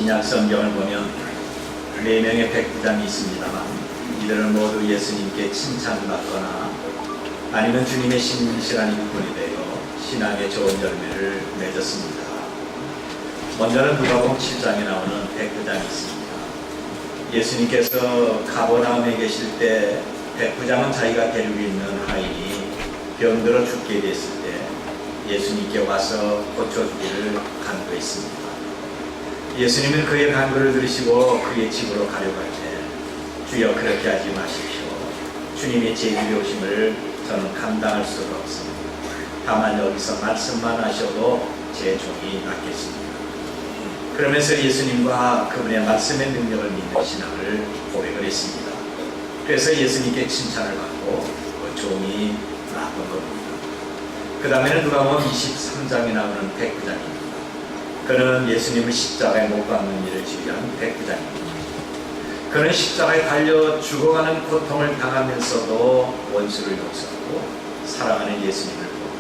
신약 성경을 보면 4명의 백부장이 있습니다만 이들은 모두 예수님께 칭찬받거나 아니면 주님의 신실한 일꾼이 되어 신앙의 좋은 열매를 맺었습니다. 먼저는 누가복음 7장에 나오는 백부장이 있습니다. 예수님께서 가버나움에 계실 때 백부장은 자기가 데리고 있는 하인이 병들어 죽게 됐을 때 예수님께 와서 고쳐주기를 간구했습니다. 예수님은 그의 간구를 들으시고 그의 집으로 가려고 할 때 주여 그렇게 하지 마십시오. 주님의 제 집에 오심을 저는 감당할 수가 없습니다. 다만 여기서 말씀만 하셔도 제 종이 낫겠습니다. 그러면서 예수님과 그분의 말씀의 능력을 믿는 신앙을 고백을 했습니다. 그래서 예수님께 칭찬을 받고 그 종이 나았던 겁니다. 그 다음에는 누가복음 23장에 나오는 백부장입니다. 그는 예수님을 십자가에 못 박는 일을 지휘한 백부장입니다. 그는 십자가에 달려 죽어가는 고통을 당하면서도 원수를 용서하고 사랑하는 예수님을 보고,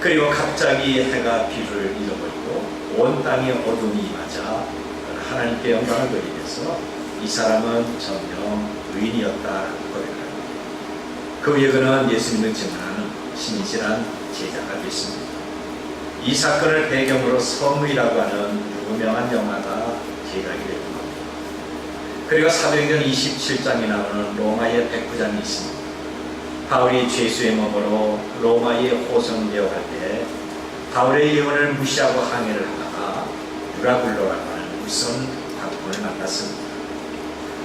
그리고 갑자기 해가 비를 잃어버리고 온 땅에 어둠이 임하자 하나님께 영광을 돌리면서 이 사람은 정녕 의인이었다라고 고백합니다. 그 후에 그는 예수님을 증언하는 신실한 제자가 됐습니다. 이 사건을 배경으로 서무이라고 하는 유명한 영화가 제작이 되는 겁니다. 그리고 사도행전 27장에 나오는 로마의 백부장이 있습니다. 바울이 죄수의 몸으로 로마에 호송되어 갈 때 바울의 예언을 무시하고 항해를 하다가 유라굴로라고 하는 물선 당군을 만났습니다.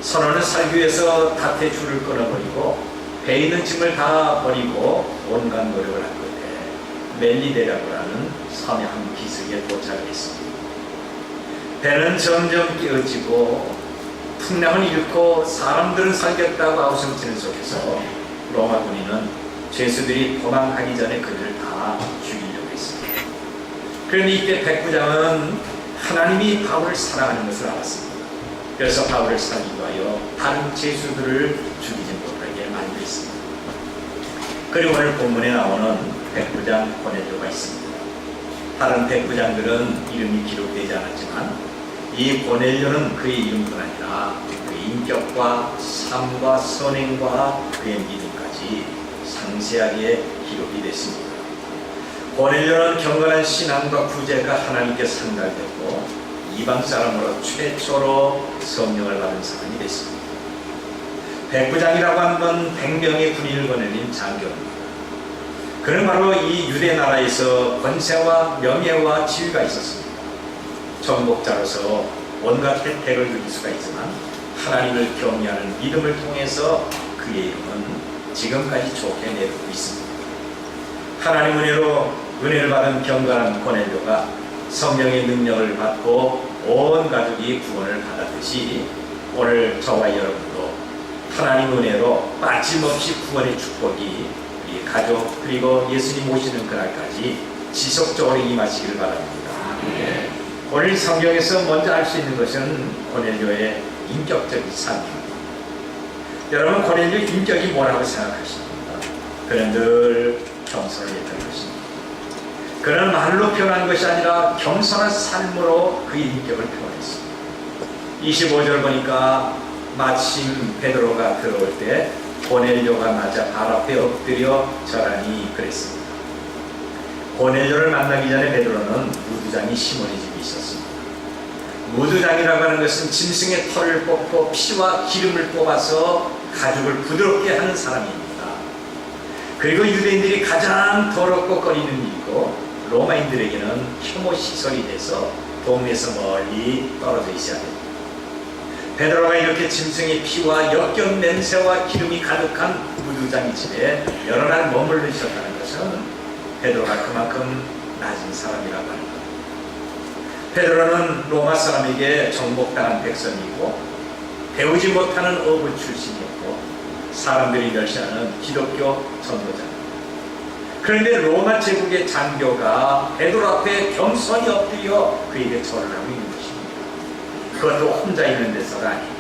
선원을 살기 위해서 닷에 줄을 끊어버리고 배에 있는 짐을 다 버리고 온갖 노력을 한 끝에 멜리데라고 하는 섬의 한 기슭에 도착했습니다. 배는 점점 깨어지고 풍랑을 잃고 사람들은 살겠다고 아우성치는 속에서 로마 군인은 죄수들이 도망가기 전에 그들을 다 죽이려고 했습니다. 그런데 이때 백부장은 하나님이 바울을 사랑하는 것을 알았습니다. 그래서 바울을 살리기 위하여 다른 죄수들을 죽이지 못하게 만들었습니다. 그리고 오늘 본문에 나오는 백부장 고넬료가 있습니다. 다른 백부장들은 이름이 기록되지 않았지만 이 고넬료는 그의 이름뿐 아니라 그의 인격과 삶과 선행과 그의 믿음까지 상세하게 기록이 됐습니다. 고넬료는 경건한 신앙과 구제가 하나님께 상달되고 이방 사람으로 최초로 성령을 받은 사람이 됐습니다. 백부장이라고 하는 건 100명의 군인을 거느린 장교입니다. 그는 바로 이 유대 나라에서 권세와 명예와 지위가 있었습니다. 정복자로서 온갖 혜택을 누릴 수가 있지만 하나님을 경외하는 믿음을 통해서 그의 이름은 지금까지 좋게 내려오고 있습니다. 하나님 은혜를 받은 경건한 고넬료가 성령의 능력을 받고 온 가족이 구원을 받았듯이 오늘 저와 여러분도 하나님 은혜로 빠짐없이 구원의 축복이 우리 가족 그리고 예수님 오시는 그날까지 지속적으로 임하시기를 바랍니다. 오늘 성경에서 먼저 알 수 있는 것은 고넬료의 인격적인 삶입니다. 여러분, 고넬료 인격이 뭐라고 생각하십니까? 그는 늘 겸손을 했던 것입니다. 그는 말로 표현한 것이 아니라 겸손한 삶으로 그의 인격을 표현했습니다. 25절 보니까 마침 베드로가 들어올 때 고넬료가 맞아 발 앞에 엎드려 절하니 그랬습니다. 고넬료를 만나기 전에 베드로는 무두장이 시몬의 집에 있었습니다. 무두장이라고 하는 것은 짐승의 털을 뽑고 피와 기름을 뽑아서 가죽을 부드럽게 하는 사람입니다. 그리고 유대인들이 가장 더럽고 꺼리는 일이고 로마인들에게는 혐오 시설이 돼서 동네에서 멀리 떨어져 있어야 됩니다. 베드로가 이렇게 짐승의 피와 역겨운 냄새와 기름이 가득한 무두장의 집에 여러 날 머물러 있었다는 것은 베드로가 그만큼 낮은 사람이라고 하는 것. 베드로는 로마 사람에게 정복당한 백성이고 배우지 못하는 어부 출신이었고 사람들이 멸시하는 기독교 전도자입니다. 그런데 로마 제국의 장교가 베드로 앞에 겸손히 엎드려 그에게 절을 하고 있는 것입니다. 그것도 혼자 있는 데서가 아닙니다.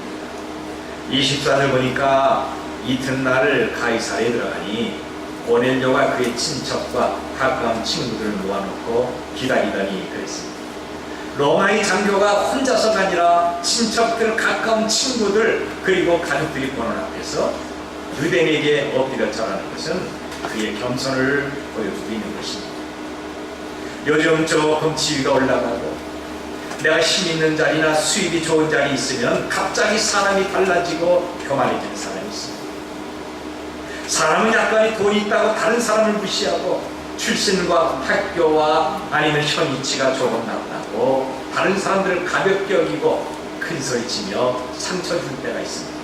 24절 보니까 이튿날 가이사랴에 들어가니 고넬료가 그의 친척과 가까운 친구들을 모아놓고 기다리더니 그랬습니다. 로마의 장교가 혼자서가 아니라 친척들, 가까운 친구들, 그리고 가족들이 보는 앞에서 유대인에게 엎드려 절하는 것은 그의 겸손을 보여주고 있는 것입니다. 요즘 조금 지위가 올라가고 내가 힘 있는 자리나 수입이 좋은 자리 있으면 갑자기 사람이 달라지고 교만해지는 사람이 있습니다. 사람은 약간의 돈이 있다고 다른 사람을 무시하고 출신과 학교와 아니면 현위치가 조금 나타나고 다른 사람들을 가볍게 여기고 큰 소리치며 상처 줄 때가 있습니다.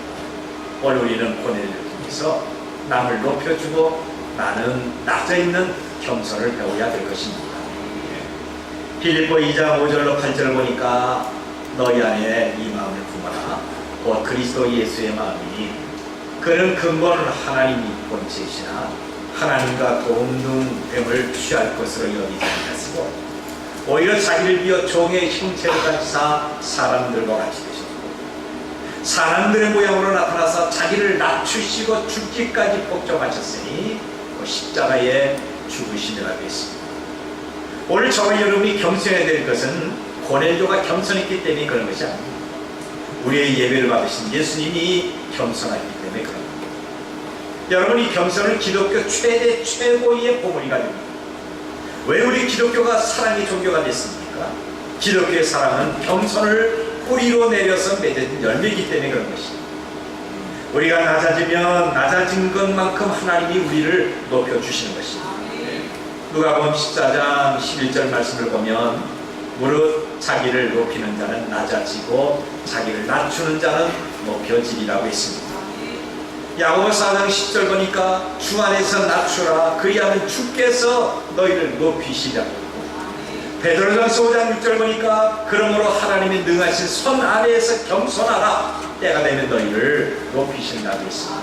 오늘 우리는 고뇌를 통해서 남을 높여주고 나는 낮아 있는 겸손을 배워야 될 것입니다. 빌립보 2장 5절로 8절을 보니까 너희 안에 이 마음을 품어라. 곧 그리스도 예수의 마음이 그는 근본은 하나님이 본체시나 하나님과 동등됨을 취할 것으로 여기지 않았으고 오히려 자기를 비워 종의 형체를 가지사 사람들과 같이 되셨고 사람들의 모양으로 나타나서 자기를 낮추시고 죽기까지 복종하셨으니 그 십자가에 죽으시리라고 했습니다. 오늘 저와 여러분이 겸손해야 될 것은 고넬료가 겸손했기 때문에 그런 것이 아닙니다. 우리의 예배를 받으신 예수님이 겸손하기 때문에 그런 겁니다. 여러분, 이 겸손은 기독교 최고의 보물이가 됩니다. 왜 우리 기독교가 사랑의 종교가 됐습니까? 기독교의 사랑은 겸손을 뿌리로 내려서 맺은 열매이기 때문에 그런 것입니다. 우리가 낮아지면 낮아진 것만큼 하나님이 우리를 높여주시는 것입니다. 누가복음 14장 11절 말씀을 보면 무릇 자기를 높이는 자는 낮아지고 자기를 낮추는 자는 높여지리라고 했습니다. 야고보 4장 10절 보니까 주 안에서 낮추라 그리하면 주께서 너희를 높이시리라고. 베드로전서 5장 6절 보니까 그러므로 하나님이 능하신 손 아래에서 겸손하라 때가 되면 너희를 높이신다고 했습니다.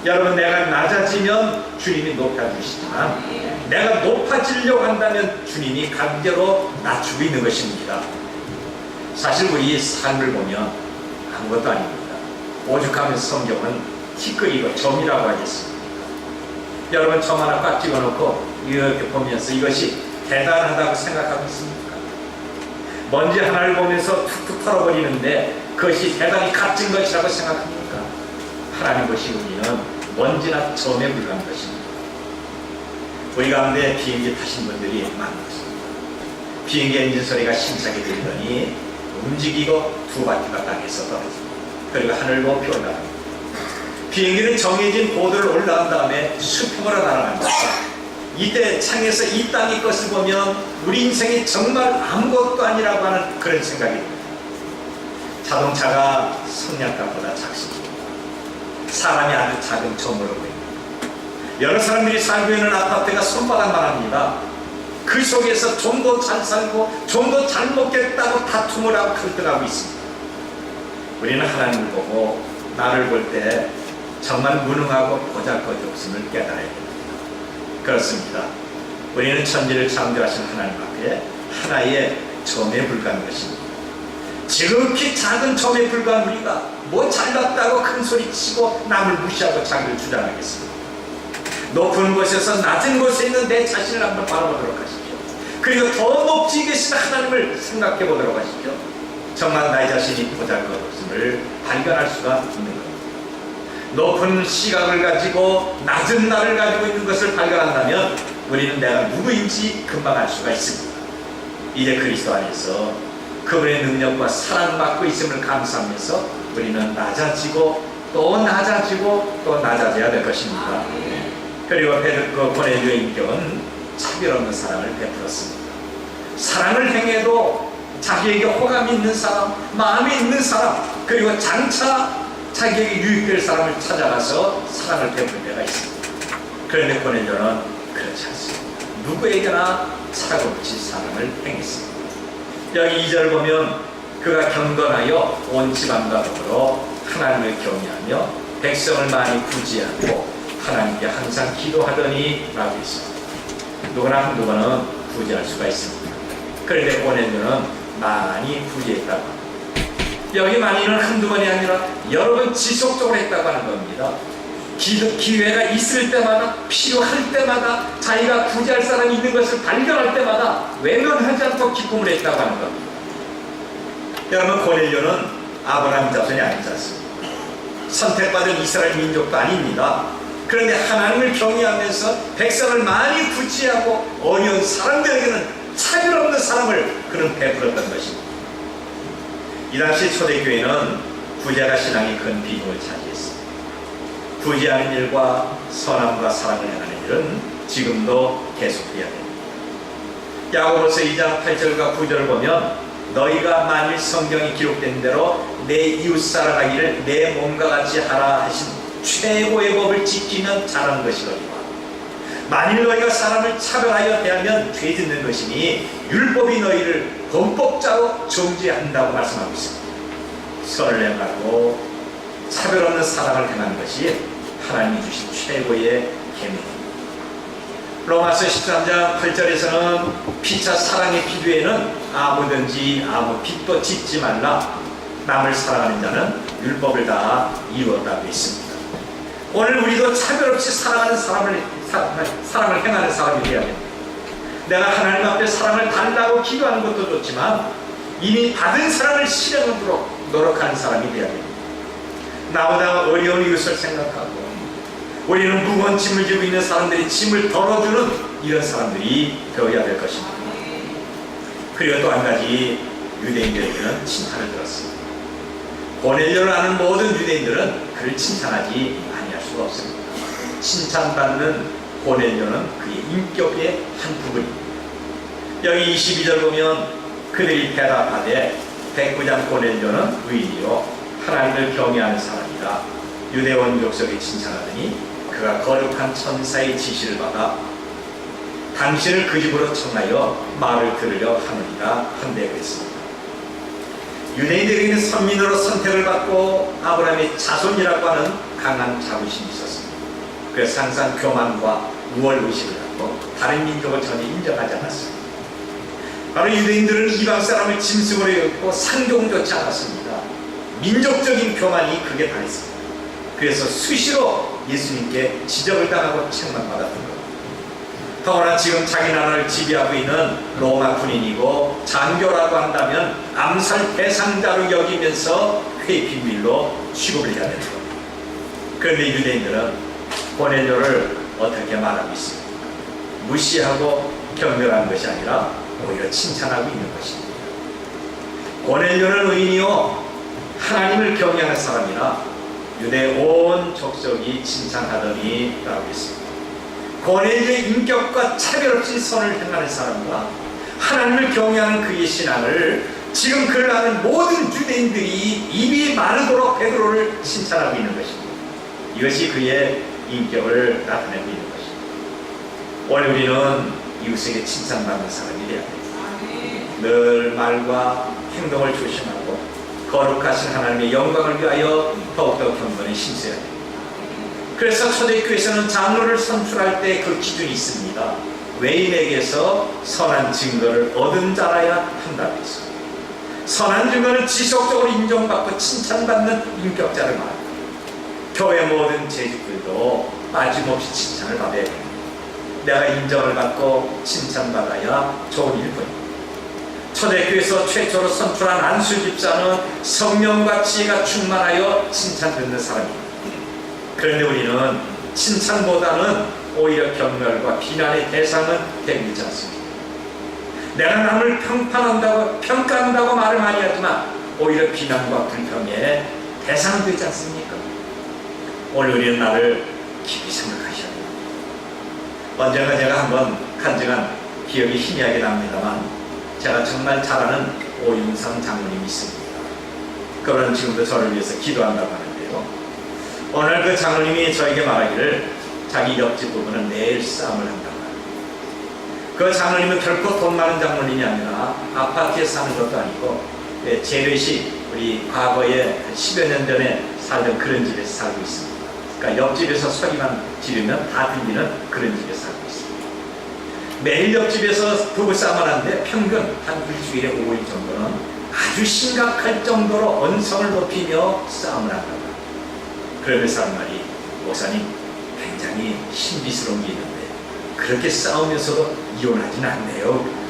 여러분, 내가 낮아지면 주님이 높여주시지만 내가 높아지려고 한다면 주님이 강제로 낮추고 있는 것입니다. 사실 우리 삶을 보면 아무것도 아닙니다. 오죽하면 성경은 티끌이고 점이라고 하겠습니다. 여러분, 점 하나 꽉 찍어놓고 이렇게 보면서 이것이 대단하다고 생각하고 있습니까? 먼지 하나를 보면서 툭툭 털어버리는데 그것이 대단히 값진 것이라고 생각합니까? 하나님 보시고 우리는 먼지나 점에 불과한 것입니다. 우리 가운데 비행기 타신 분들이 많습니다. 비행기 엔진 소리가 심차게 들리더니 움직이고 두 바퀴가 땅에서 떨어집니다. 그리고 하늘 높이 올라갑니다. 비행기는 정해진 고도를 올라간 다음에 수평으로 날아갑니다. 이때 창에서 이 땅의 것을 보면 우리 인생이 정말 아무것도 아니라고 하는 그런 생각이 듭니다. 자동차가 성냥갑보다 작습니다. 사람이 아주 작은 점으로 보입니다. 여러 사람들이 살고 있는 아파트가 손바닥만 합니다. 그 속에서 좀 더 잘 살고 좀 더 잘 먹겠다고 다툼을 하고 갈등하고 있습니다. 우리는 하나님을 보고 나를 볼 때 정말 무능하고 보잘것없음을 깨달아야 됩니다. 그렇습니다. 우리는 천지를 창조하신 하나님 앞에 하나의 점에 불과한 것입니다. 지극히 작은 점에 불과한 우리가 뭐 잘났다고 큰 소리 치고 남을 무시하고 자기를 주장하겠습니다. 높은 곳에서 낮은 곳에 있는 내 자신을 한번 바라보도록 하십시오. 그리고 더 높이 계신 하나님을 생각해 보도록 하십시오. 정말 나의 자신이 보잘것없음을 발견할 수가 있는 겁니다. 높은 시각을 가지고 낮은 나를 가지고 있는 것을 발견한다면 우리는 내가 누구인지 금방 알 수가 있습니다. 이제 그리스도 안에서 그분의 능력과 사랑받고 있음을 감사하면서 우리는 낮아지고 또 낮아지고 또 낮아져야 될 것입니다. 그리고 고넬료의 인격은 차별 없는 사랑을 베풀었습니다. 사랑을 행해도 자기에게 호감이 있는 사람, 마음이 있는 사람, 그리고 장차 자기에게 유익될 사람을 찾아가서 사랑을 베풀 때가 있습니다. 그런데 고넬료는 그렇지 않습니다. 누구에게나 차갑지 사랑을 행했습니다. 여기 2절을 보면 그가 경건하여 온 집안과 더불어 하나님을 경외하며 백성을 많이 구제하고 하나님께 항상 기도하더니 라고 있습니다. 누구나 한두 번은 구제할 수가 있습니다. 그런데 고넬료는 많이 구제했다고 합니다. 여기 많이는 한두 번이 아니라 여러 번 지속적으로 했다고 하는 겁니다. 기회가 있을 때마다 필요할 때마다 자기가 구제할 사람이 있는 것을 발견할 때마다 외면하지 않고 기쁨을 했다고 하는 겁니다. 여러분, 고넬료는 아브라함 자손이 아니지 않습니까? 선택받은 이스라엘 민족도 아닙니다. 그런데 하나님을 경외하면서 백성을 많이 구제하고 어려운 사람들에게는 차별 없는 사랑을 그는 베풀었던 것입니다. 이 당시 초대교회는 구제가 신앙의 큰 비중을 차지했습니다. 구제하는 일과 선함과 사랑을 행하는 일은 지금도 계속돼야 됩니다. 야고보서 2장 8절과 9절을 보면 너희가 만일 성경이 기록된 대로 내 이웃 사랑하기를 내 몸과 같이 하라 하신 최고의 법을 지키면 잘하는 것이거니와 만일 너희가 사람을 차별하여 대하면 죄 짓는 것이니 율법이 너희를 범법자로 정죄한다고 말씀하고 있습니다. 선을 행하고 차별 없는 사랑을 행하는 것이 하나님이 주신 최고의 계명입니다. 로마서 13장 8절에서는 피차 사랑의 피두에는 아무든지 아무 빚도 짓지 말라. 남을 사랑하는 자는 율법을 다 이루었다고 있습니다. 오늘 우리도 차별 없이 사랑하는 사랑을 행하는 사람이 되어야 됩니다. 내가 하나님 앞에 사랑을 달라고 기도하는 것도 좋지만 이미 받은 사랑을 실행하도록 노력하는 사람이 되어야 됩니다. 나보다 어려운 이웃을 생각하고 우리는 무거운 짐을 지고 있는 사람들이 짐을 덜어주는 이런 사람들이 되어야 될 것입니다. 그리고 또 한 가지, 유대인들에게는 칭찬을 들었습니다. 고넬료를 아는 모든 유대인들은 그를 칭찬하지 아니할 수가 없습니다. 칭찬받는 고넬료는 그의 인격의 한 부분입니다. 여기 22절 보면 그들이 대답하되 백부장 고넬료는 의인이요 하나님을 경외하는 사람이다. 유대 원족 속에 칭찬하더니 그가 거룩한 천사의 지시를 받아 당신을 그 집으로 청하여 말을 들으려 하느니라 한대 그랬습니다. 유대인들에게는 선민으로 선택을 받고 아브라함의 자손이라고 하는 강한 자부심이 있었습니다. 그래서 항상 교만과 우월의식을 갖고 다른 민족을 전혀 인정하지 않았습니다. 바로 유대인들은 이방 사람을 짐승으로 여겼고 상종조차 않았습니다. 민족적인 교만이 극에 달했습니다. 그래서 수시로 예수님께 지적을 당하고 책망받았던 겁니다. 더구나 지금 자기 나라를 지배하고 있는 로마 군인이고 장교라고 한다면 암살 대상자로 여기면서 회의 비밀로 취급을 해야 되는 겁니다. 그런데 유대인들은 고넬료를 어떻게 말하고 있습니까? 무시하고 경멸한 것이 아니라 오히려 칭찬하고 있는 것입니다. 고넬료는 의인이요 하나님을 경외하는 사람이라 유대 온 족속이 칭찬하더니 라고 했습니다. 고넬료의 인격과 차별 없이 선을 행하는 사람과 하나님을 경외하는 그의 신앙을 지금 그를 아는 모든 유대인들이 입이 마르도록 베드로를 칭찬하고 있는 것입니다. 이것이 그의 인격을 나타내고 있는 것입니다. 오늘 우리는 이웃에게 칭찬받는 사람이 되어야 됩니다. 늘 말과 행동을 조심하고 거룩하신 하나님의 영광을 위하여 더욱더 경건에 힘써야 됩니다. 그래서 초대교회에서는 장로를 선출할 때 그 기준이 있습니다. 외인에게서 선한 증거를 얻은 자라야 한다고 했습니다. 선한 증거는 지속적으로 인정받고 칭찬받는 인격자를 말합니다. 교회 모든 재직들도 빠짐없이 칭찬을 받아야 됩니다. 내가 인정을 받고 칭찬받아야 좋은 일뿐입니다. 초대교회에서 최초로 선출한 안수 집사는 성령과 지혜가 충만하여 칭찬 듣는 사람입니다. 그런데 우리는 칭찬보다는 오히려 경멸과 비난의 대상은 되고 있지 않습니다. 내가 남을 평가한다고 말을 많이 하지만 오히려 비난과 불평의 대상은 되지 않습니까? 오늘 우리는 나를 깊이 생각하셔야 됩니다. 언젠가 제가 한번 간증한 기억이 희미하게 납니다만 제가 정말 잘 아는 오윤상 장로님이 있습니다. 그분은 지금도 저를 위해서 기도한다고 하는데요. 오늘 그 장로님이 저에게 말하기를 자기 옆집 부부는 매일 싸움을 한다고 합니다. 그 장로님은 결코 돈 많은 장로님이 아니라 아파트에 사는 것도 아니고 재래식 우리 과거에 10여 년 전에 살던 그런 집에서 살고 있습니다. 그러니까 옆집에서 소리만 지르면 다 들리는 그런 집에서 살고 있습니다. 매일 옆집에서 부부싸움을 하는데 평균 한 일주일에 5일 정도는 아주 심각할 정도로 언성을 높이며 싸움을 한다고 합니다. 그러면서 한 말이 목사님 굉장히 신비스러운 게 있는데 그렇게 싸우면서도 이혼하진 않네요.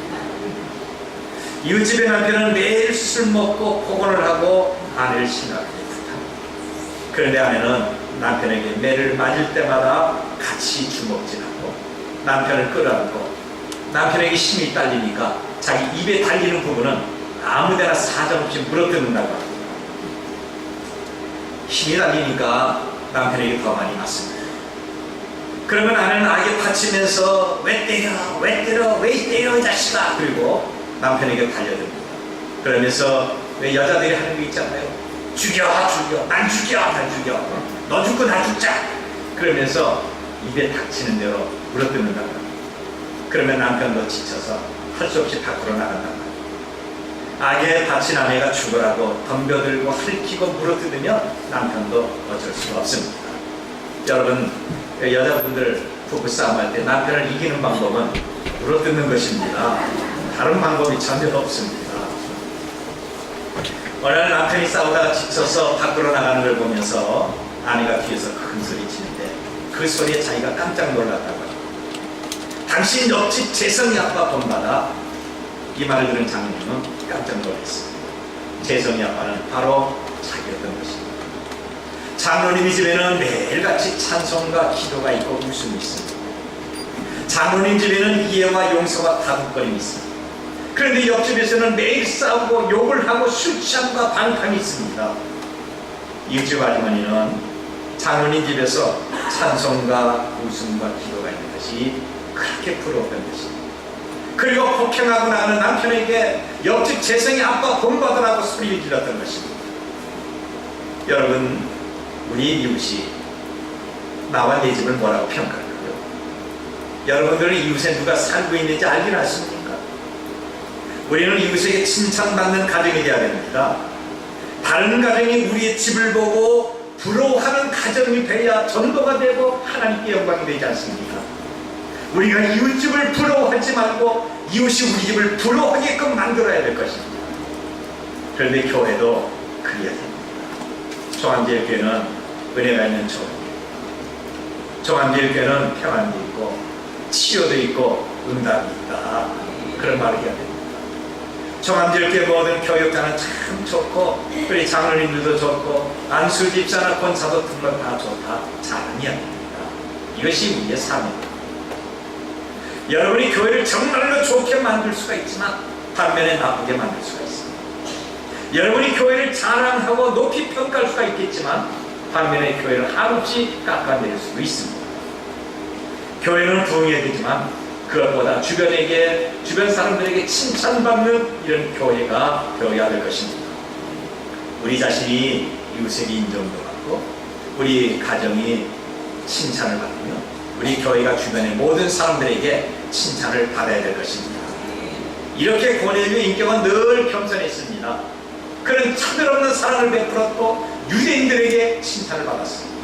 이웃집의 남편은 매일 술 먹고 폭언을 하고 아내를 심하게 부탁합니다. 그런데 아내는 남편에게 매를 맞을 때마다 같이 주먹질하고 남편을 끌어안고 남편에게 힘이 딸리니까 자기 입에 달리는 부분은 아무데나 사정없이 물어뜯는다고 합니다. 힘이 달리니까 남편에게 더 많이 맞습니다. 그러면 아내는 악에 파치면서 왜 때려 이 자식아, 그리고 남편에게 달려듭니다. 그러면서 왜 여자들이 하는 거 있잖아요. 죽여 난 죽여 너 죽고 나 죽자, 그러면서 입에 닥치는 대로 물어뜯는다고 합니다. 그러면 남편도 지쳐서 할 수 없이 밖으로 나간단 말이에요. 악에 다친 아내가 죽으라고 덤벼들고 핥히고 물어뜯으면 남편도 어쩔 수가 없습니다. 여러분, 여자분들 부부싸움 할 때 남편을 이기는 방법은 물어뜯는 것입니다. 다른 방법이 전혀 없습니다. 어느 날 남편이 싸우다가 지쳐서 밖으로 나가는 걸 보면서 아내가 뒤에서 큰 소리 치는데 그 소리에 자기가 깜짝 놀랐다고 합니다. 당신 옆집 재성이 아빠 본받아. 이 말을 들은 장로님은 깜짝 놀랐습니다. 재성이 아빠는 바로 자기였던 것입니다. 장로님 집에는 매일같이 찬송과 기도가 있고 웃음이 있습니다. 장로님 집에는 이해와 용서와 다독거림이 있습니다. 그런데 옆집에서는 매일 싸우고 욕을 하고 술 취함과 반감이 있습니다. 이웃집 아주머니는 장로님 집에서 찬송과 웃음과 기도가 있는 것이 그렇게 부러웠던 것입니다. 그리고 폭행하고 나가는 남편에게 옆집 재성이 아빠 본받으라고 소리를 질렀던 것입니다. 여러분, 우리 이웃이 나와 내 집을 뭐라고 평가할까요? 여러분들은 이웃에 누가 살고 있는지 알긴 아십니까? 우리는 이웃에게 칭찬받는 가정이 되어야 됩니다. 다른 가정이 우리의 집을 보고 부러워하는 가정이 돼야 전도가 되고 하나님께 영광이 되지 않습니까? 우리가 이웃집을 부러워하지 말고 이웃이 우리 집을 부러워하게끔 만들어야 될 것입니다. 그런데 교회도 그래야 됩니다. 종암제일교회는 은혜가 있는 교회입니다. 종암제일교회는 평안도 있고 치유도 있고 응답이 있다, 그런 말을 해야 됩니다. 종암제일교회 모든 교육자는 참 좋고 우리 장로님들도 좋고 안수 집사나 권사도 등록 다 좋다, 잘하니 합니다. 이것이 우리의 삶입니다. 여러분이 교회를 정말로 좋게 만들 수가 있지만 반면에 나쁘게 만들 수가 있습니다. 여러분이 교회를 자랑하고 높이 평가할 수가 있겠지만 반면에 교회를 한없이 깎아내릴 수도 있습니다. 교회는 부흥해야 되지만 그것보다 주변 사람들에게 칭찬받는 이런 교회가 되어야 될 것입니다. 우리 자신이 이웃에게 인정도 받고 우리 가정이 칭찬을 받으며 우리 교회가 주변의 모든 사람들에게 칭찬을 받아야 될 것입니다. 이렇게 고넬료의 인격은 늘 겸손했습니다. 그는 차별없는 사랑을 베풀었고 유대인들에게 칭찬을 받았습니다.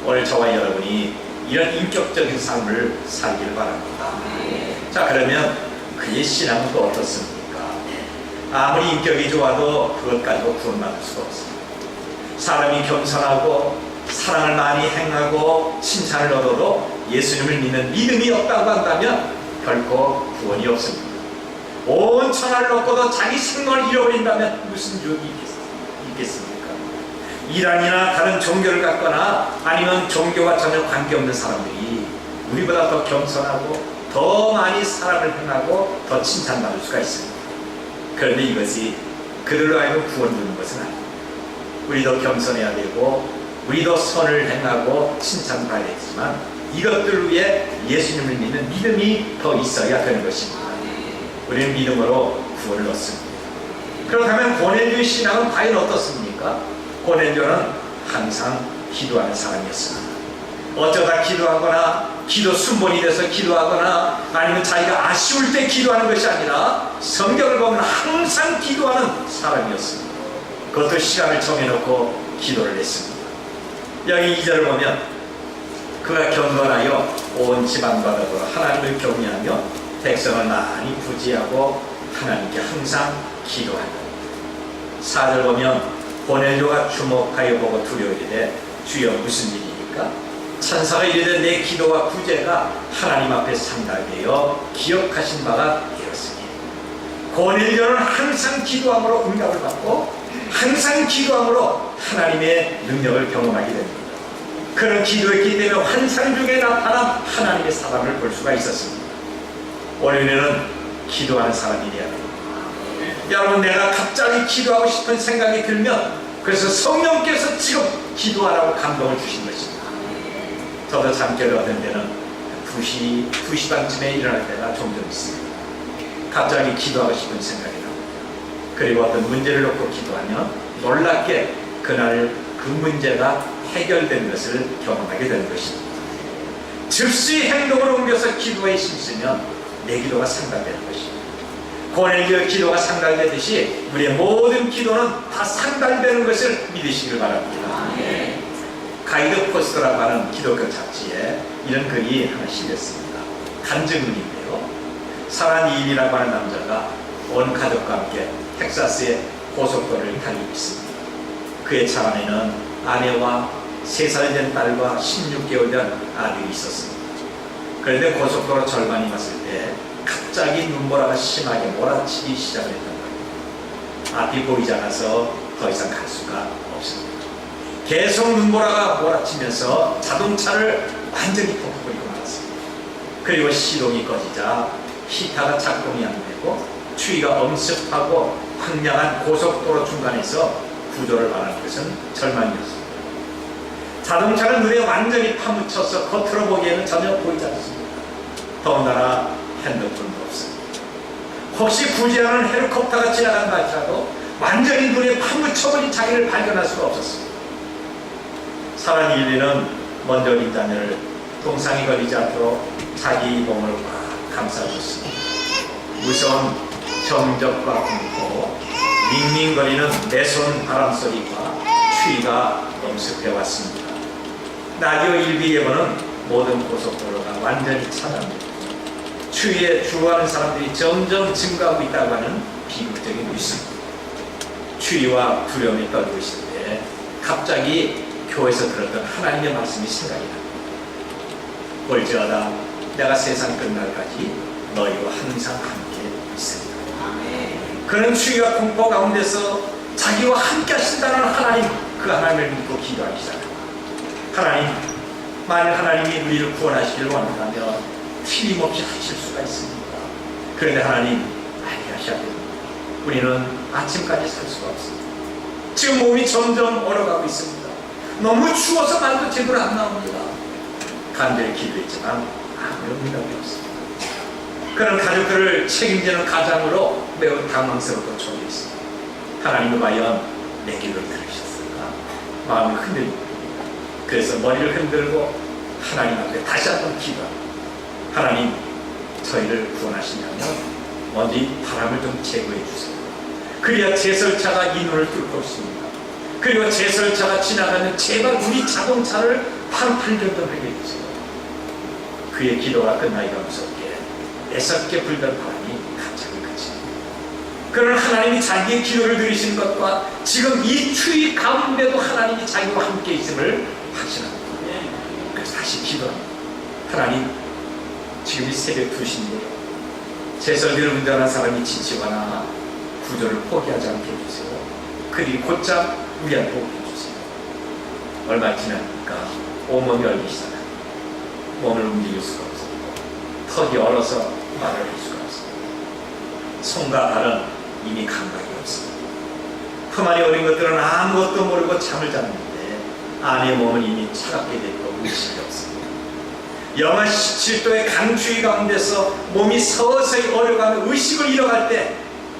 오늘 저와 여러분이 이런 인격적인 삶을 살기를 바랍니다. 자, 그러면 그의 신앙은 또 어떻습니까? 아무리 인격이 좋아도 그것 가지고 구원받을 수가 없습니다. 사람이 겸손하고 사랑을 많이 행하고 칭찬을 얻어도 예수님을 믿는 믿음이 없다고 한다면 결코 구원이 없습니다. 온 천하를 얻고도 자기 생명을 잃어버린다면 무슨 유익이 있겠습니까? 이란이나 다른 종교를 갖거나 아니면 종교와 전혀 관계없는 사람들이 우리보다 더 겸손하고 더 많이 사랑을 행하고 더 칭찬받을 수가 있습니다. 그런데 이것이 그들로 하여금 구원 주는 것은 아닙니다. 우리도 겸손해야 되고 우리도 선을 행하고 칭찬받아야 되지만 이것들 위해 예수님을 믿는 믿음이 더 있어야 되는 것입니다. 우리는 믿음으로 구원을 얻습니다. 그렇다면 고넬료의 신앙은 과연 어떻습니까? 고넬료는 항상 기도하는 사람이었습니다. 어쩌다 기도하거나 기도 순번이 돼서 기도하거나 아니면 자기가 아쉬울 때 기도하는 것이 아니라 성경을 보면 항상 기도하는 사람이었습니다. 그것도 시간을 정해놓고 기도를 했습니다. 여기 2절을 보면 그가 경건하여 온 지방바다로 하나님을 경외하며 백성을 많이 부지하고 하나님께 항상 기도한다. 4절 보면 고넬료가 주목하여 보고 두려워이르되 주여 무슨 일입니까? 천사가 이르되 내 기도와 구제가 하나님 앞에 상달되어 기억하신 바가 되었으니 고넬료는 항상 기도함으로 응답을 받고 항상 기도함으로 하나님의 능력을 경험하게 됩니다. 그런 기도했기 때문에 환상 중에 나타난 하나님의 사랑을 볼 수가 있었습니다. 우리는 기도하는 사람이 되어야 됩니다. 여러분, 내가 갑자기 기도하고 싶은 생각이 들면 그래서 성령께서 지금 기도하라고 감동을 주신 것입니다. 저도 잠결에 얻은 데는 2시 반쯤에 일어날 때가 종종 있습니다. 갑자기 기도하고 싶은 생각이 납니다. 그리고 어떤 문제를 놓고 기도하면 놀랍게 그날 그 문제가 해결된 것을 경험하게 되는 것입니다. 즉시 행동으로 옮겨서 기도에 힘쓰면 내 기도가 상달되는 것입니다. 고넬료의 기도가 상달되듯이 우리의 모든 기도는 다 상달되는 것을 믿으시길 바랍니다. 가이드 포스트라고 하는 기독교 잡지에 이런 글이 하나 실렸습니다. 간증문인데요. 사란이인이라고 하는 남자가 온 가족과 함께 텍사스의 고속도로를 달리고 있습니다. 그의 차 안에는 아내와 3살 된 딸과 16개월 된 아들이 있었습니다. 그런데 고속도로 절반이 왔을 때 갑자기 눈보라가 심하게 몰아치기 시작을 했던 거예요. 앞이 보이지 않아서 더 이상 갈 수가 없습니다. 계속 눈보라가 몰아치면서 자동차를 완전히 덮어버리고 말았습니다. 그리고 시동이 꺼지자 히타가 작동이 안 되고 추위가 엄습하고 황량한 고속도로 중간에서 구조를 바라는 것은 절망이었습니다. 자동차는 눈에 완전히 파묻혀서 겉으로 보기에는 전혀 보이지 않습니다. 더군다나 핸드폰도 없습니다. 혹시 구제하는 헬리콥터가 지나간다 할지라도 완전히 눈에 파묻혀버린 자기를 발견할 수가 없었습니다. 사란이인은 먼저 린자녀를 동상이 걸리지 않도록 자기 몸을 꽉 감싸줬습니다. 무서운 정적과 공포, 밍밍거리는 내손 바람소리와 추위가 엄습해왔습니다. 라디오 일비예보는 모든 고속도로가 완전히 차단되고 추위에 주워하는 사람들이 점점 증가하고 있다고 하는 비극적인 뉴스입니다. 추위와 두려움에 떨고 있을 때 갑자기 교회에서 들었던 하나님의 말씀이 생각이 납니다. 볼지어다 내가 세상 끝날까지 너희와 항상 함께 있습니다. 그런 추위와 공포 가운데서 자기와 함께 하신다는 하나님, 그 하나님을 믿고 기도하기 시작합니다. 하나님, 만일 하나님이 우리를 구원하시기를 원한다면 틀림없이 하실 수가 있습니다. 그런데 하나님, 알게 하셔야 됩니다. 우리는 아침까지 살 수가 없습니다. 지금 몸이 점점 얼어가고 있습니다. 너무 추워서 말도 제대로 안 나옵니다. 간절히 기도했지만 아무런 응답이 없습니다. 그런 가족들을 책임지는 가장으로 매우 당황스럽고 초조해 있습니다. 하나님은 과연 내 기도를 들으셨을까? 마음이 흔들립니다. 그래서 머리를 흔들고 하나님 앞에 다시 한번 기도합니다. 하나님, 저희를 구원하시냐면 먼저 이 바람을 좀 제거해 주세요. 그래야 제설차가 이 눈을 뚫고 있습니다. 그리고 제설차가 지나가면 제발 우리 자동차를 바로 발견하게 해주세요. 그의 기도가 끝나기가 무섭게 애석게 불던 바람이 갑자기 그칩니다. 그러나 하나님이 자기의 기도를 들으신 것과 지금 이 추위 가운데도 하나님이 자기와 함께 있음을 확신합니다. 그래서 다시 기도합니다. 하나님, 지금 이 새벽 2시인데 제설비를 운전한 사람이 지치거나 구조를 포기하지 않게 해주세요. 그들이 곧장 우리한테 오게 해주세요. 얼마 지나니까 온몸이 얼기 시작합니다. 몸을 움직일 수가 없습니다. 턱이 얼어서 말을 할 수가 없습니다. 손과 발은 이미 감각이 없습니다. 품 안에 어린 것들은 아무것도 모르고 잠을 잤는데 안의 몸은 이미 차갑게 되고 의식이 없습니다. 영하 17도의 강추위 가운데서 몸이 서서히 얼어가며 의식을 잃어갈 때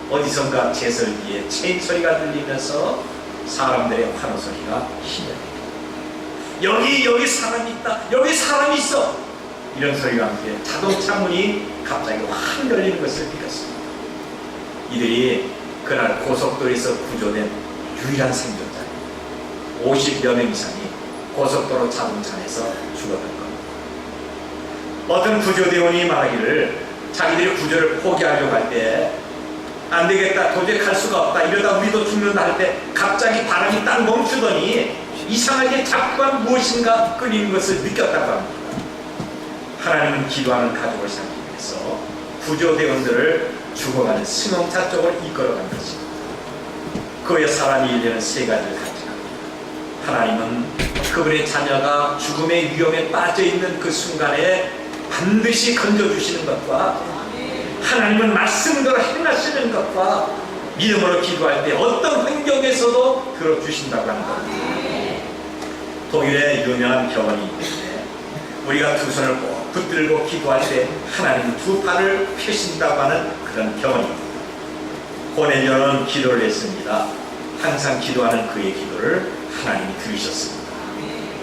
어디선가 제설기에 체인 소리가 들리면서 사람들의 환호 소리가 희명해요. 여기 사람이 있다. 여기 사람이 있어. 이런 소리가 함께 자동차 문이 갑자기 확 열리는 것을 느꼈습니다. 이들이 그날 고속도로에서 구조된 유일한 생존자입니다. 50여 명 이상이 고속도로 자동차 안에서 죽었던 겁니다. 어떤 구조대원이 말하기를 자기들이 구조를 포기하려고 할 때 안 되겠다, 도저히 갈 수가 없다, 이러다 우리도 죽는다 할 때 갑자기 바람이 딱 멈추더니 이상하게 자꾸만 무엇인가 끓이는 것을 느꼈다고 합니다. 하나님은 기도하는 가족을 살리기 위해서 구조대원들을 죽어가는 승용차 쪽을 이끌어간 것입니다. 그의 사람이 일되는 세 가지를 가지고 하나님은 그분의 자녀가 죽음의 위험에 빠져있는 그 순간에 반드시 건져주시는 것과 하나님은 말씀대로 행하시는 것과 믿음으로 기도할 때 어떤 환경에서도 들어주신다고 하는 겁니다. 독일의 유명한 병원이 있는데 우리가 두 손을 꼭 붙들고 기도할 때 하나님은 두 팔을 펴신다고 하는 그런 병원입니다. 고넬료는 기도를 했습니다. 항상 기도하는 그의 기도를 하나님이 들으셨습니다.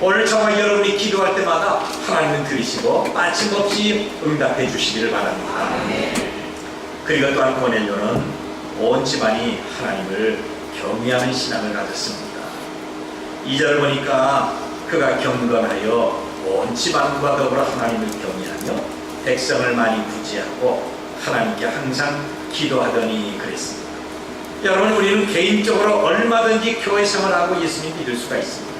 오늘 저와 여러분이 기도할 때마다 하나님은 들으시고 빠짐없이 응답해 주시기를 바랍니다. 그리고 또한 고넬료는 온 집안이 하나님을 경외하는 신앙을 가졌습니다. 2절 보니까 그가 경건하여 온 집안과 더불어 하나님을 경외하며 백성을 많이 구제하고 하나님께 항상 기도하더니 그랬습니다. 여러분, 우리는 개인적으로 얼마든지 교회 생활하고 예수님 믿을 수가 있습니다.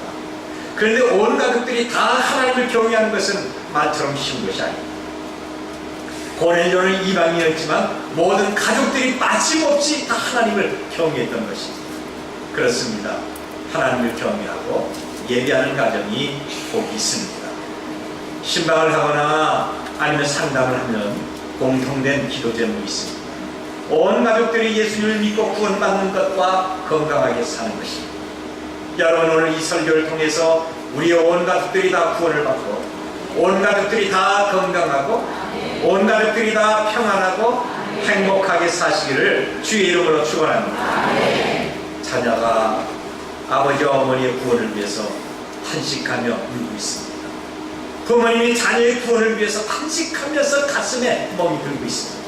그런데 온 가족들이 다 하나님을 경외하는 것은 말처럼 쉬운 것이 아닙니다. 고넬료는 이방인이었지만 모든 가족들이 빠짐없이 다 하나님을 경외했던 것입니다. 그렇습니다. 하나님을 경외하고 예배하는 가정이 복이 있습니다. 신방을 하거나 아니면 상담을 하면 공통된 기도 제목이 있습니다. 온 가족들이 예수님을 믿고 구원받는 것과 건강하게 사는 것입니다. 여러분, 오늘 이 설교를 통해서 우리의 온 가족들이 다 구원을 받고 온 가족들이 다 건강하고 온 가족들이 다 평안하고 행복하게 사시기를 주의 이름으로 축원합니다. 자녀가 아버지와 어머니의 구원을 위해서 탄식하며 울고 있습니다. 부모님이 자녀의 구원을 위해서 탄식하면서 가슴에 멍이 들고 있습니다.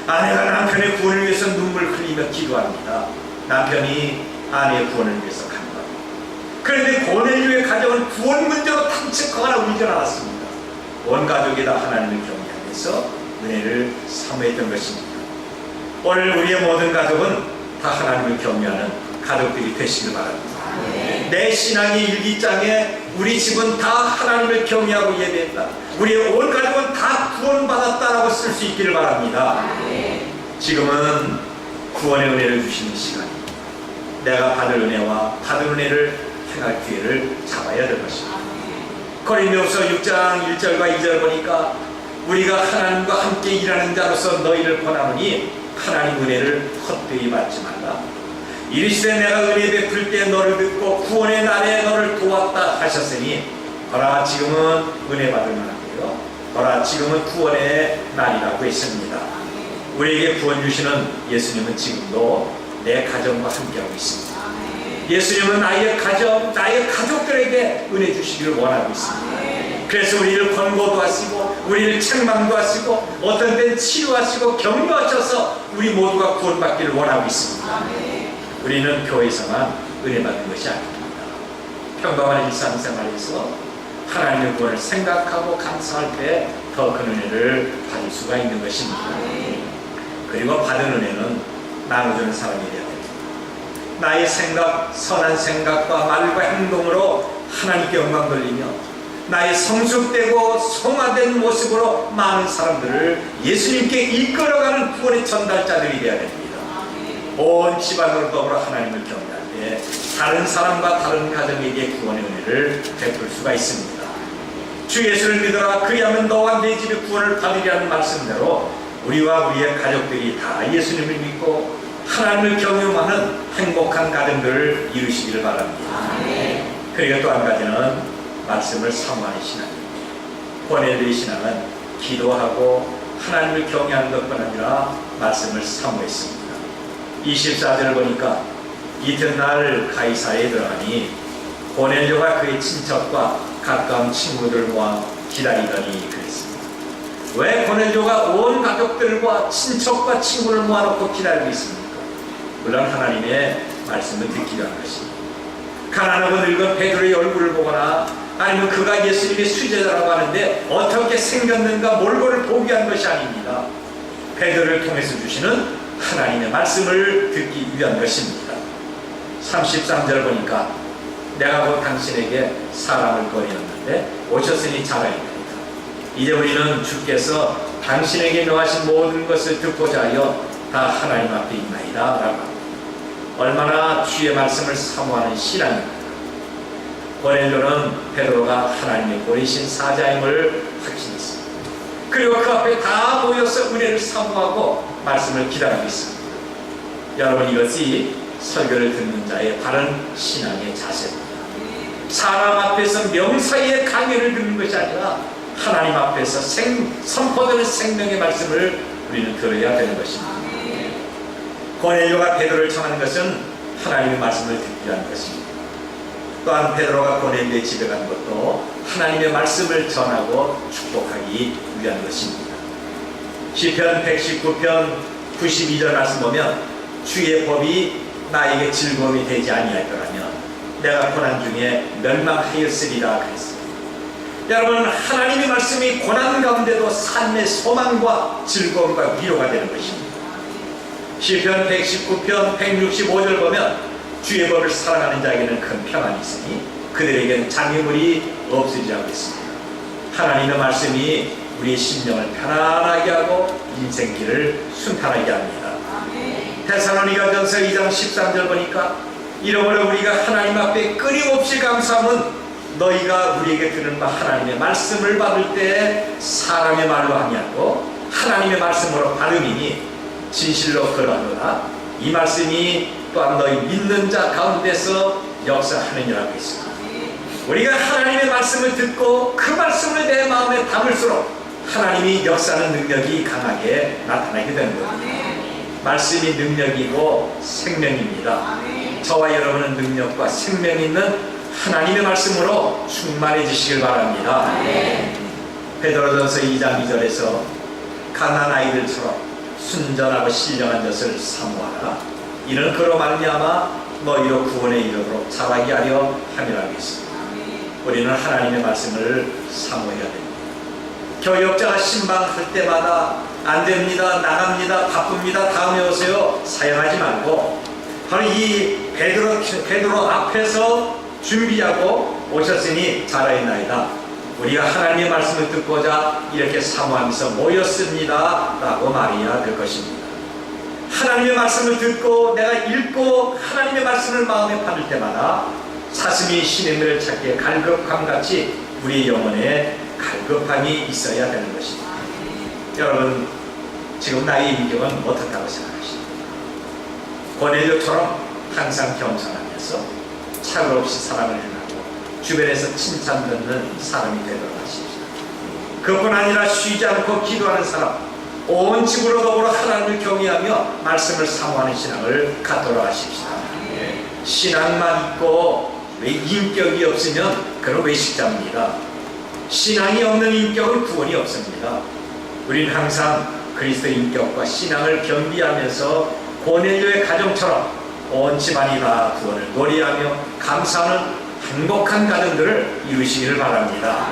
아내가 남편의 구원을 위해서 눈물 흘리며 기도합니다. 남편이 아내의 구원을 위해서 간구합니다. 그런데 고넬료의 가정은 구원 문제로 탄식하거나 울지 않았습니다. 온 가족이 다 하나님을 경외하면서 은혜를 사모했던 것입니다. 오늘 우리의 모든 가족은 다 하나님을 경외하는 가족들이 되시길 바랍니다. 내 신앙의 일기장에 우리 집은 다 하나님을 경외하고 예배했다, 우리의 온 가족은 다 구원받았다라고 쓸 수 있기를 바랍니다. 지금은 구원의 은혜를 주시는 시간입니다. 내가 받을 은혜와 받은 은혜를 행할 기회를 잡아야 될 것입니다. 고린도후서 6장 1절과 2절 보니까 우리가 하나님과 함께 일하는 자로서 너희를 권하노니 하나님 은혜를 헛되이 받지 말라. 이르시되 내가 은혜 베풀 때 너를 듣고 구원의 날에 너를 도왔다 하셨으니 보라 지금은 은혜 받을 만하고요, 보라 지금은 구원의 날이라고 했습니다. 우리에게 구원 주시는 예수님은 지금도 내 가정과 함께하고 있습니다. 예수님은 나의 가정, 나의 가족들에게 은혜 주시기를 원하고 있습니다. 그래서 우리를 권고도 하시고 우리를 책망도 하시고 어떤 때는 치료하시고 격려하셔서 우리 모두가 구원받기를 원하고 있습니다. 우리는 교회에서만 은혜 받는 것이 아닙니다. 평범한 일상생활에서 하나님의 구원을 생각하고 감사할 때 더 큰 은혜를 받을 수가 있는 것입니다. 그리고 받은 은혜는 나눠주는 사람이 되어야 됩니다. 나의 생각, 선한 생각과 말과 행동으로 하나님께 영광 돌리며 나의 성숙되고 성화된 모습으로 많은 사람들을 예수님께 이끌어가는 구원의 전달자들이 되어야 됩니다. 온 집안으로 더불어 하나님을 경외할 때 다른 사람과 다른 가정에게 구원의 은혜를 베풀 수가 있습니다. 주 예수를 믿어라 그리하면 너와 내 집의 구원을 받으리라는 말씀대로 우리와 우리의 가족들이 다 예수님을 믿고 하나님을 경외하는 행복한 가정들을 이루시기를 바랍니다. 그리고 또 한 가지는 말씀을 사모하는 신앙입니다. 고넬료의 신앙은 기도하고 하나님을 경외하는 것뿐 아니라 말씀을 사모했습니다. 24절을 보니까 이튿날 가이사에 들어가니 고넬료가 그의 친척과 가까운 친구들을 모아 기다리더니 그랬습니다. 왜 고넬료가 온 가족들과 친척과 친구를 모아놓고 기다리고 있습니까? 물론 하나님의 말씀을 듣기 위한 것입니다. 가난하고 늙은 베드로의 얼굴을 보거나 아니면 그가 예수님의 수제자라고 하는데 어떻게 생겼는가 몰골을 보기 위한 것이 아닙니다. 베드로를 통해서 주시는 하나님의 말씀을 듣기 위한 것입니다. 33절 보니까 내가 곧 당신에게 사람을 보내었는데 오셨으니 자라이나이다. 이제 우리는 주께서 당신에게 명하신 모든 것을 듣고자 하여 다 하나님 앞에 있나이다 라고 합니다. 얼마나 주의 말씀을 사모하는 신앙입니까? 고넬료는 베드로가 하나님의 보내신 사자임을 확신했습니다. 그리고 그 앞에 다 모여서 은혜를 사모하고 말씀을 기다리고 있습니다. 여러분, 이것이 설교를 듣는 자의 바른 신앙의 자세입니다. 사람 앞에서 명사의 강연을 듣는 것이 아니라 하나님 앞에서 선포되는 생명의 말씀을 우리는 들어야 되는 것입니다. 고넬료가 베드로를 청하는 것은 하나님의 말씀을 듣기 위한 것입니다. 또한 베드로가 고넬료의 집에 간 것도 하나님의 말씀을 전하고 축복하기 위한 것입니다. 시편 119편 92절 말씀 보면 주의 법이 나에게 즐거움이 되지 아니하더라면 내가 고난 중에 멸망하였으리라 그랬습니다. 여러분, 하나님의 말씀이 고난 가운데도 삶의 소망과 즐거움과 위로가 되는 것입니다. 시편 119편 165절 보면 주의 법을 사랑하는 자에게는 큰 평안이 있으니 그들에게는 장애물이 없으리라고 했습니다. 하나님의 말씀이 우리의 심령을 편안하게 하고 인생길을 순탄하게 합니다. 데살로니가전서 2장 13절 보니까 이러므로 우리가 하나님 앞에 끊임없이 감사함은 너희가 우리에게 들은 바 하나님의 말씀을 받을 때 사람의 말로 아니하고 하나님의 말씀으로 받음이니 진실로 그러하노라. 이 말씀이 또한 너희 믿는 자 가운데서 역사하느니라고 했습니다. 우리가 하나님의 말씀을 듣고 그 말씀을 내 마음에 담을수록 하나님이 역사하는 능력이 강하게 나타나게 되는 겁니다. 말씀이 능력이고 생명입니다. 저와 여러분은 능력과 생명 있는 하나님의 말씀으로 충만해지시길 바랍니다. 베드로전서 2장 2절에서 가난한 아이들처럼 순전하고 신령한 것을 사모하라. 이는 그로 말미암아 너희로 구원에 이르도록 자라게 하려 함이라고 했습니다. 우리는 하나님의 말씀을 사모해야 됩니다. 교역자가 신방할 때마다 안 됩니다, 나갑니다, 바쁩니다, 다음에 오세요 사용하지 말고 바로 이 베드로 앞에서 준비하고 오셨으니 잘하였나이다. 우리가 하나님의 말씀을 듣고자 이렇게 사모하면서 모였습니다 라고 말해야 될 것입니다. 하나님의 말씀을 듣고 내가 읽고 하나님의 말씀을 마음에 받을 때마다 사슴이 신의 물을 찾기에 갈급함같이 우리의 영혼에 갈급함이 있어야 되는 것입니다. 여러분, 지금 나의 인격은 어떻다고 생각하십니까? 고넬료처럼 항상 겸손하면서 차별 없이 사랑을 행하고 주변에서 칭찬 듣는 사람이 되도록 하십시오. 그뿐 아니라 쉬지 않고 기도하는 사람, 온 집으로 더불어 하나님을 경외하며 말씀을 사모하는 신앙을 갖도록 하십시다. 신앙만 있고 왜 인격이 없으면 그런 외식자입니다. 신앙이 없는 인격은 구원이 없습니다. 우리는 항상 그리스도의 인격과 신앙을 겸비하면서 고넬료의 가정처럼 온 집안이 다 구원을 노래하며 감사하는 행복한 가정들을 이루시기를 바랍니다.